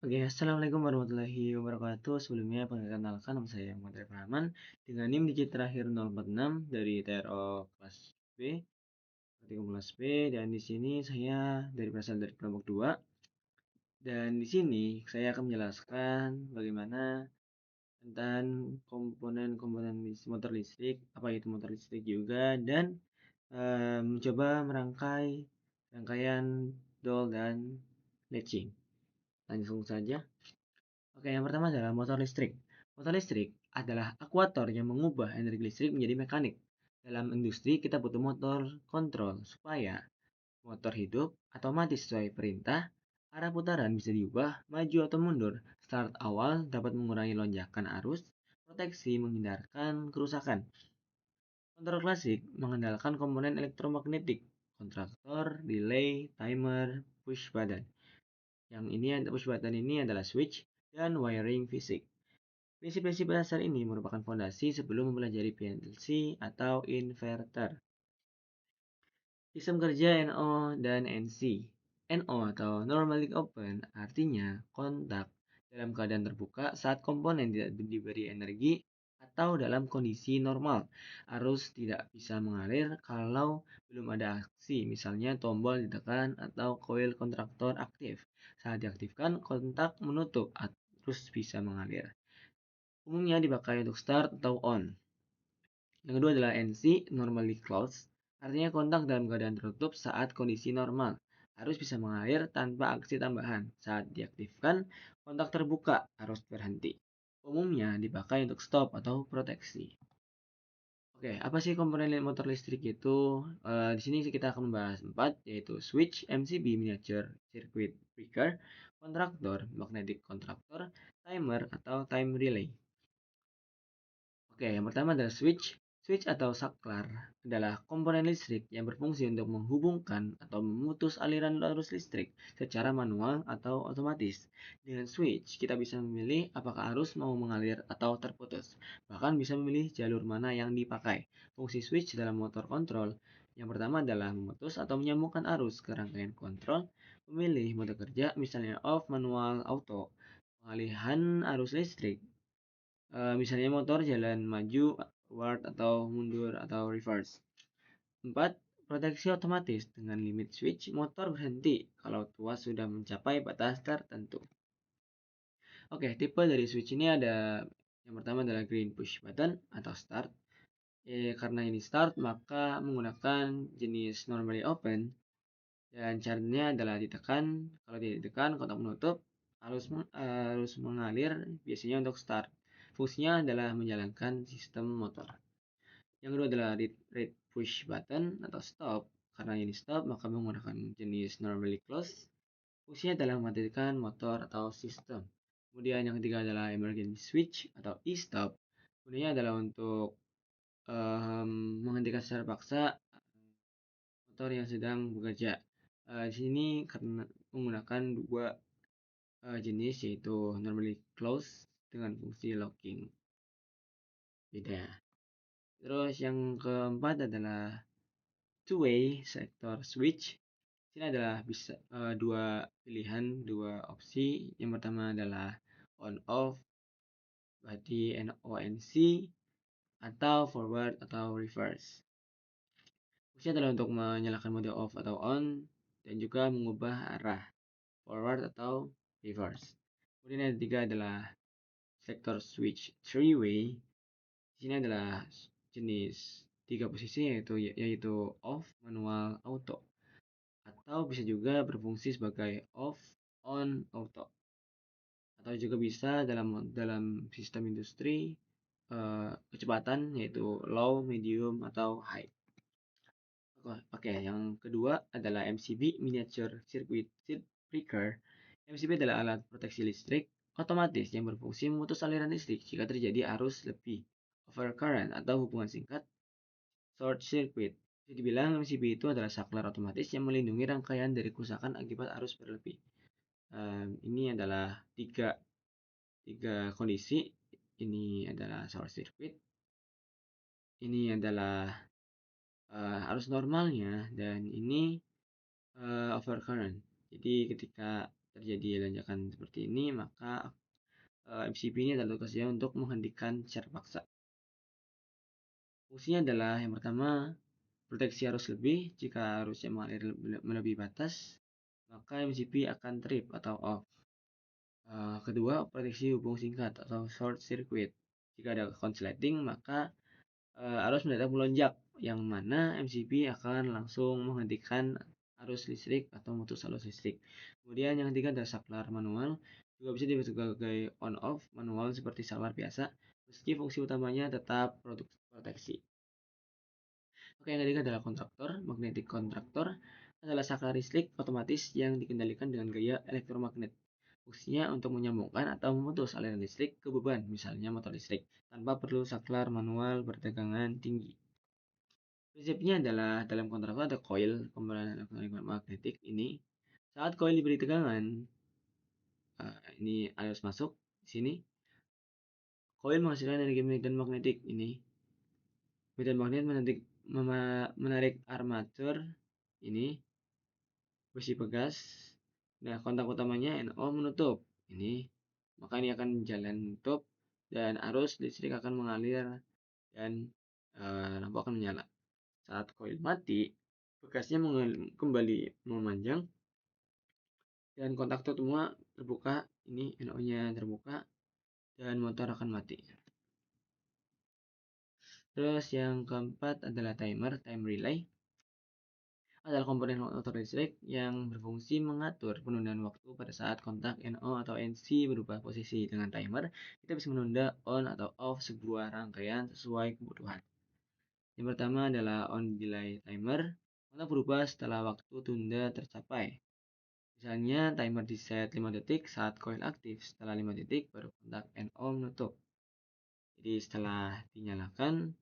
Oke, assalamualaikum warahmatullahi wabarakatuh. Sebelumnya perkenalkan nama saya Muhammad Arif Rahman dengan NIM digit terakhir 046 dari TRO kelas B, praktikum kelas B, dan di sini saya berasal dari kelompok 2. Dan di sini saya akan menjelaskan bagaimana tentang komponen-komponen motor listrik, apa itu motor listrik juga, dan mencoba merangkai rangkaian dol dan latching. Langsung saja. Oke, yang pertama adalah motor listrik. Motor listrik adalah akuator yang mengubah energi listrik menjadi mekanik. Dalam industri, kita butuh motor kontrol supaya motor hidup otomatis sesuai perintah. Arah putaran bisa diubah, maju atau mundur. Start awal dapat mengurangi lonjakan arus, proteksi menghindarkan kerusakan. Kontrol klasik mengandalkan komponen elektromagnetik, kontraktor, relay, timer, push button. Yang ini push button ini adalah switch dan wiring fisik. Prinsip-prinsip dasar ini merupakan fondasi sebelum mempelajari PLC atau inverter. Sistem kerja NO dan NC. NO atau normally open artinya kontak dalam keadaan terbuka saat komponen tidak diberi energi atau dalam kondisi normal. Arus tidak bisa mengalir kalau belum ada aksi, misalnya tombol ditekan atau koil kontraktor aktif. Saat diaktifkan, kontak menutup, arus bisa mengalir. Umumnya dipakai untuk start atau on. Yang kedua adalah NC, normally closed, artinya kontak dalam keadaan tertutup saat kondisi normal. Arus bisa mengalir tanpa aksi tambahan. Saat diaktifkan, kontak terbuka, arus berhenti. Umumnya dipakai untuk stop atau proteksi. Oke, apa sih komponen motor listrik itu? Di sini kita akan membahas 4, yaitu switch, MCB, miniature circuit breaker, kontraktor, magnetic kontraktor, timer, atau time relay. Oke, yang pertama adalah switch. Switch atau saklar adalah komponen listrik yang berfungsi untuk menghubungkan atau memutus aliran arus listrik secara manual atau otomatis. Dengan switch, kita bisa memilih apakah arus mau mengalir atau terputus. Bahkan bisa memilih jalur mana yang dipakai. Fungsi switch dalam motor kontrol yang pertama adalah memutus atau menyambungkan arus ke rangkaian kontrol, memilih mode kerja, misalnya off, manual, auto, pengalihan arus listrik. Misalnya motor jalan maju, forward atau mundur atau reverse. 4. Proteksi otomatis dengan limit switch motor berhenti kalau tuas sudah mencapai batas tertentu. Oke, tipe dari switch ini ada yang pertama adalah green push button atau start. Karena ini start maka menggunakan jenis normally open dan caranya adalah ditekan. Kalau tidak ditekan kotak menutup, harus mengalir biasanya untuk start. Fungsinya adalah menjalankan sistem motor. Yang kedua adalah read push button atau stop. Karena ini stop, maka menggunakan jenis normally close. Fungsinya adalah mematikan motor atau sistem. Kemudian yang ketiga adalah emergency switch atau e-stop. Gunanya adalah untuk menghentikan secara paksa motor yang sedang bekerja. Di sini karena menggunakan dua jenis yaitu normally close dengan fungsi locking. Beda. Terus yang keempat adalah two-way sector switch. Ini adalah bisa dua pilihan, dua opsi. Yang pertama adalah on off, berarti NONC, atau forward atau reverse. Fungsinya adalah untuk menyalakan mode off atau on dan juga mengubah arah forward atau reverse. Kemudian yang ketiga adalah sector switch three-way. Di sini adalah jenis tiga posisi yaitu off, manual, auto. Atau bisa juga berfungsi sebagai off, on, auto. Atau juga bisa dalam sistem industri kecepatan yaitu low, medium, atau high. Oke, yang kedua adalah MCB, Miniature Circuit Breaker. MCB adalah alat proteksi listrik otomatis yang berfungsi memutus aliran listrik jika terjadi arus lebih, overcurrent, atau hubungan singkat, short circuit. Bisa dibilang MCB itu adalah saklar otomatis yang melindungi rangkaian dari kerusakan akibat arus berlebih. Ini adalah tiga kondisi. Ini adalah short circuit. Ini adalah arus normalnya dan ini overcurrent. Jadi ketika terjadi lonjakan seperti ini, maka MCP ini adalah tugasnya untuk menghentikan secara paksa. Fungsinya adalah yang pertama, proteksi arus lebih. Jika arusnya mengalir melebihi batas, maka MCP akan trip atau off. Kedua, proteksi hubung singkat atau short circuit. Jika ada konsleting, maka arus mendadak melonjak, yang mana MCB akan langsung menghentikan arus listrik atau memutus arus listrik. Kemudian yang ketiga adalah saklar manual, juga bisa disebut sebagai on-off manual seperti saklar biasa, meski fungsi utamanya tetap proteksi. Oke, yang ketiga adalah kontraktor. Magnetic kontraktor adalah saklar listrik otomatis yang dikendalikan dengan gaya elektromagnet. Fungsinya untuk menyambungkan atau memutus aliran listrik ke beban, misalnya motor listrik, tanpa perlu saklar manual bertegangan tinggi. Prinsipnya adalah dalam kontraktor ada koil komponen magnetik ini. Saat koil diberi tegangan, ini arus masuk di sini. Koil menghasilkan energi medan magnetik ini. Medan magnet menarik armatur ini besi pegas. Nah, kontak utamanya NO menutup ini. Maka ini akan jalan tutup dan arus listrik akan mengalir dan lampu akan menyala. Saat koil mati, bekasnya kembali memanjang dan kontaktor semua terbuka. Ini NO-nya terbuka dan motor akan mati. Terus yang keempat adalah timer, time relay. Adalah komponen motor listrik yang berfungsi mengatur penundaan waktu pada saat kontak NO atau NC berubah posisi. Dengan timer, kita bisa menunda on atau off sebuah rangkaian sesuai kebutuhan. Yang pertama adalah on delay timer. Kontak berubah setelah waktu tunda tercapai. Misalnya timer di set 5 detik saat koil aktif, setelah 5 detik baru kontak NO menutup. Jadi setelah dinyalakan,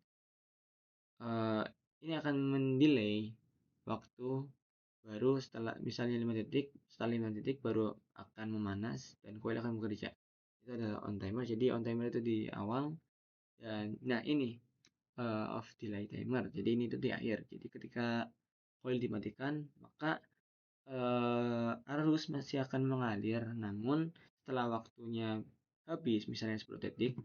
uh, ini akan mendelay waktu, baru setelah misalnya 5 detik, setelah 5 detik baru akan memanas dan koil akan bekerja. Itu adalah on timer. Jadi on timer itu di awal dan nah ini off delay timer. Jadi ini itu di akhir. Jadi ketika koil dimatikan, maka arus masih akan mengalir, namun setelah waktunya habis, misalnya 10 detik,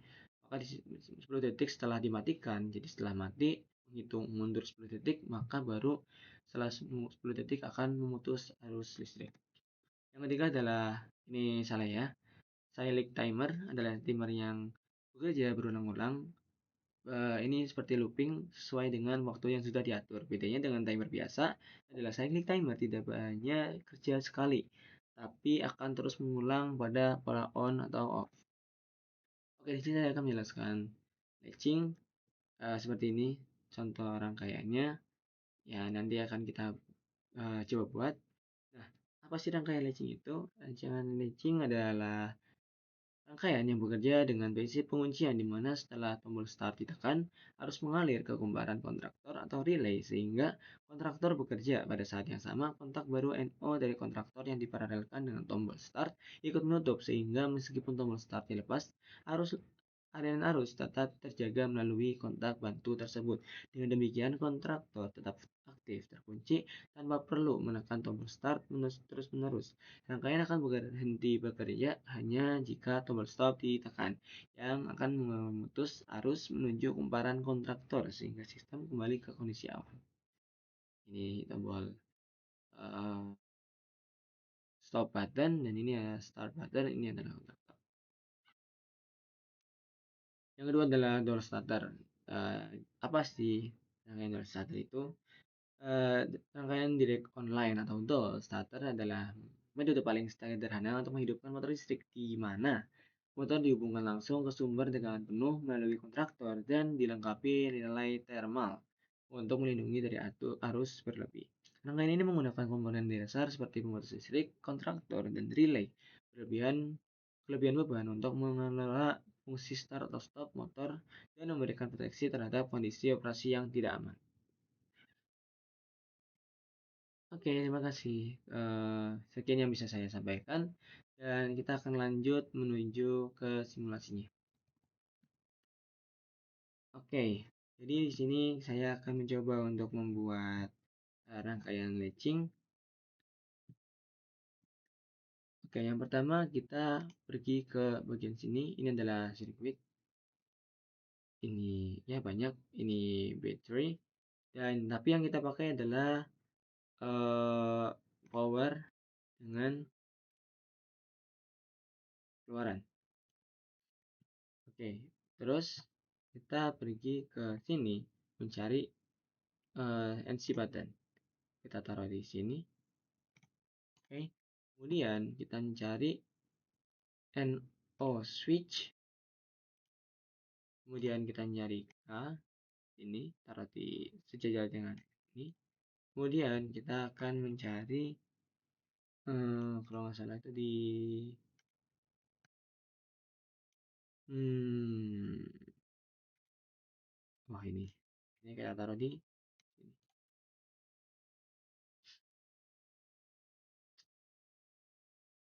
maka di 10 detik setelah dimatikan, jadi setelah mati, menghitung mundur 10 detik, maka baru setelah 10 detik akan memutus arus listrik. Yang ketiga adalah, ini salah ya, silent timer adalah timer yang bekerja berulang-ulang. Ini seperti looping sesuai dengan waktu yang sudah diatur. Bedanya dengan timer biasa adalah cyclic timer tidak banyak kerja sekali, tapi akan terus mengulang pada pola on atau off. Oke, di sini saya akan menjelaskan latching seperti ini. Contoh rangkaiannya, ya nanti akan kita coba buat. Nah, apa sih rangkaian latching itu? Rancangan latching adalah rangkaian yang bekerja dengan prinsip penguncian di mana setelah tombol start ditekan, harus mengalir ke kumparan kontraktor atau relay sehingga kontraktor bekerja. Pada saat yang sama, kontak baru NO dari kontraktor yang diparalelkan dengan tombol start ikut menutup sehingga meskipun tombol start dilepas, arus aliran arus tetap terjaga melalui kontak bantu tersebut. Dengan demikian, kontraktor tetap aktif terkunci tanpa perlu menekan tombol start terus-menerus. Rangkaian akan berhenti bekerja hanya jika tombol stop ditekan, yang akan memutus arus menuju kumparan kontraktor sehingga sistem kembali ke kondisi awal. Ini tombol stop button dan ini ya start button, ini adalah kontraktor. Yang kedua adalah door starter. Apa sih rangkaian door starter itu? Rangkaian direct online atau door starter adalah metode paling sederhana untuk menghidupkan motor listrik di mana motor dihubungkan langsung ke sumber tegangan penuh melalui kontraktor dan dilengkapi relay thermal untuk melindungi dari arus berlebih. Rangkaian ini menggunakan komponen dasar seperti pemutus listrik, kontraktor, dan relay. Kelebihan beban untuk mengelola fungsi start atau stop motor dan memberikan proteksi terhadap kondisi operasi yang tidak aman. Oke, terima kasih. Sekian yang bisa saya sampaikan dan kita akan lanjut menuju ke simulasinya. Oke, jadi di sini saya akan mencoba untuk membuat rangkaian latching. Oke, yang pertama kita pergi ke bagian sini. Ini adalah sirkuit. Ini ya banyak. Ini battery. Dan tapi yang kita pakai adalah power dengan keluaran. Oke, terus kita pergi ke sini mencari NC button. Kita taruh di sini. Oke, kemudian kita mencari NO switch. Kemudian kita nyari K ini, taruh di sejajar dengan ini. Kemudian kita akan mencari kalau nggak salah itu di wah ini kita taruh di sini.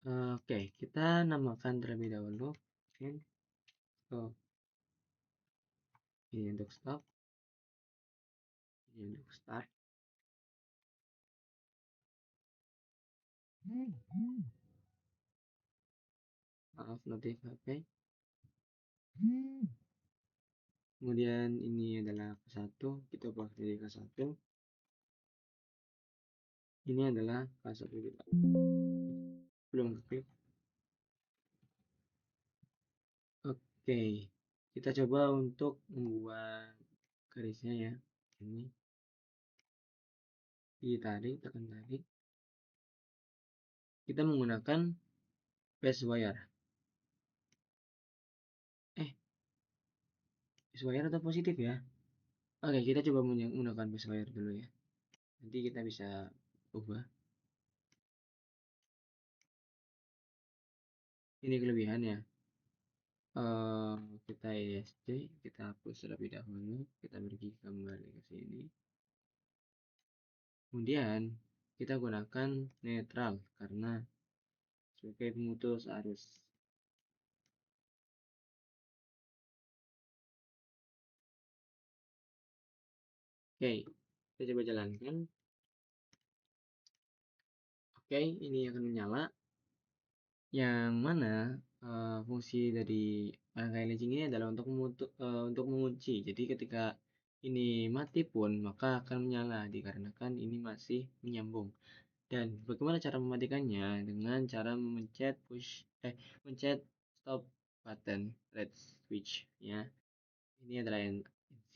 Oke, kita namakan terlebih dahulu. Oh, ini untuk stop, ini untuk start. Maaf, notif HP. Kemudian ini adalah K1, kita buat jadi K1. Ini adalah K1 kita. Belum klik. Oke, kita coba untuk membuat garisnya ya. Ini ditarik, tekan tarik. Kita menggunakan base wire. Base wire atau positif ya? Oke, kita coba menggunakan base wire dulu ya. Nanti kita bisa ubah. Ini kelebihannya. Kita ESC, kita hapus terlebih dahulu. Kita pergi kembali ke sini. Kemudian kita gunakan netral karena sebagai pemutus arus. Oke, kita coba jalankan. Oke, ini akan menyala. Yang mana fungsi dari rangkaian leasing ini adalah untuk mengunci. Jadi ketika ini mati pun maka akan menyala dikarenakan ini masih menyambung. Dan bagaimana cara mematikannya? Dengan cara mencet stop button red switch ya. Ini adalah NC,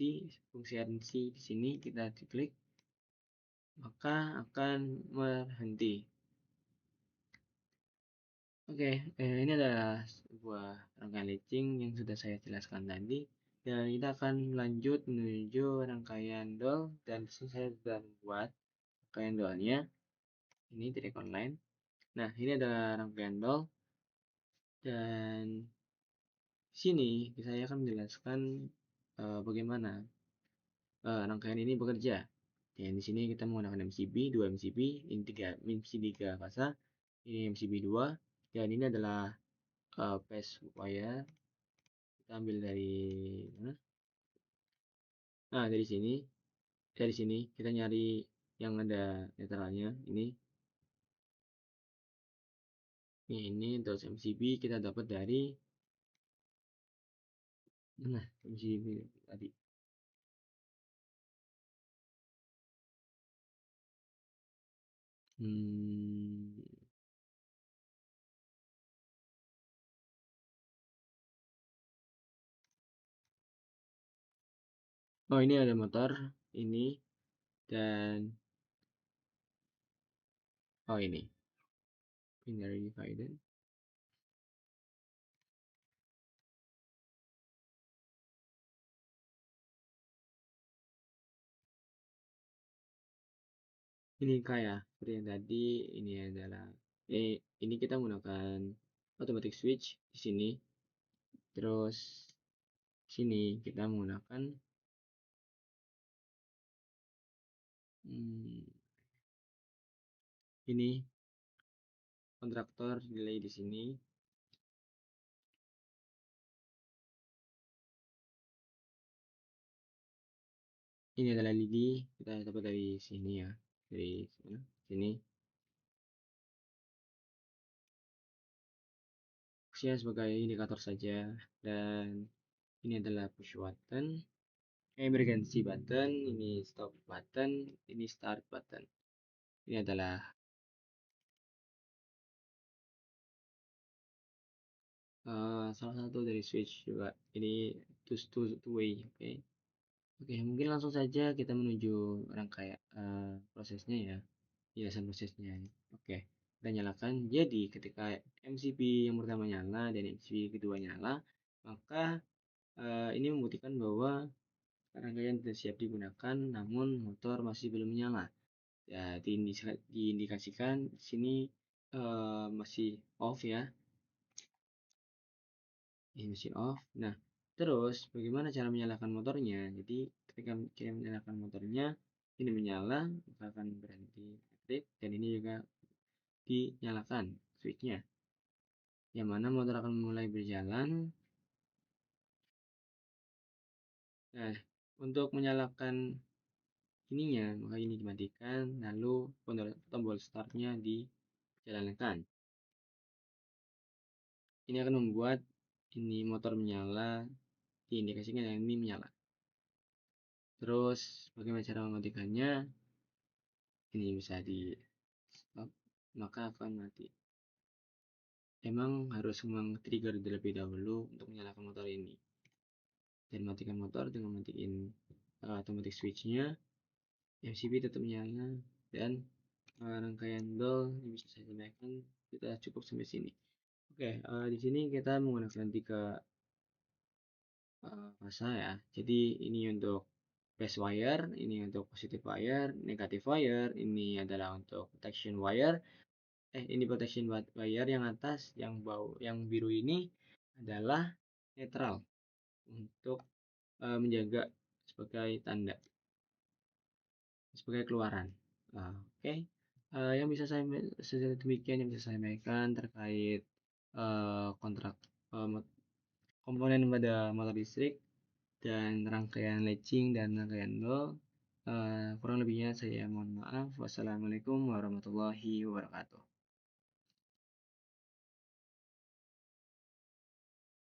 fungsi NC di sini kita klik maka akan berhenti. Oke, ini adalah sebuah rangkaian leasing yang sudah saya jelaskan tadi. Dan kita akan lanjut menuju rangkaian doll dan di sini saya sudah membuat rangkaian dollnya. Ini titik online. Nah, ini adalah rangkaian doll dan sini saya akan menjelaskan bagaimana rangkaian ini bekerja. Dan di sini kita menggunakan MCB, 2 MCB, ini 3 MC3 fasa, ini MCB 2 dan ini adalah phase wire. Kita ambil dari mana? Nah, dari sini kita nyari yang ada netralnya. Ini terus MCB kita dapat dari mana? MCB tadi. Hmm. Oh, ini ada motor ini dan oh ini binary divided. Ini kaya seperti yang tadi. Ini adalah ini kita menggunakan automatic switch di sini. Terus sini kita menggunakan hmm, ini kontraktor delay di sini. Ini adalah lidi kita dapat dari sini ya, dari sini. fungsinya sebagai indikator saja, dan ini adalah push button, emergency button, ini stop button, ini start button. Ini adalah salah satu dari switch juga. Ini two way, oke. Oke, mungkin langsung saja kita menuju rangkaian prosesnya ya, jelasan prosesnya. Oke, kita nyalakan. Jadi ketika MCB yang pertama nyala dan MCB kedua nyala, maka ini membuktikan bahwa rangkaian tidak siap digunakan, namun motor masih belum menyala. Ya, diindikasikan di sini masih off ya. Ini masih off. Nah, terus bagaimana cara menyalakan motornya? Jadi ketika kita menyalakan motornya, ini menyala, maka akan berhenti aktif, dan ini juga dinyalakan switchnya. Yang mana motor akan mulai berjalan. Nah, untuk menyalakan ininya, maka ini dimatikan, lalu tombol startnya dijalankan. Ini akan membuat ini motor menyala, diindikasikan yang ini menyala. Terus bagaimana cara mematikannya? Ini bisa di stop, maka akan mati. Emang harus trigger terlebih dahulu untuk menyalakan motor ini, dan matikan motor dengan matiin automatic switchnya. MCB tetap menyala, dan rangkaian bel yang bisa saya sampaikan kita cukup sampai sini. Oke, di sini kita menggunakan 3 fasa ya. Jadi ini untuk base wire, ini untuk positive wire, negative wire, ini adalah untuk protection wire. Ini protection wire yang atas, yang biru ini adalah netral untuk menjaga sebagai tanda, sebagai keluaran. Oke. Yang bisa saya demikian yang bisa saya sampaikan terkait kontrak komponen pada motor listrik dan rangkaian latching dan rangkaian bel. Kurang lebihnya saya mohon maaf. Wassalamualaikum warahmatullahi wabarakatuh.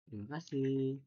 Terima kasih.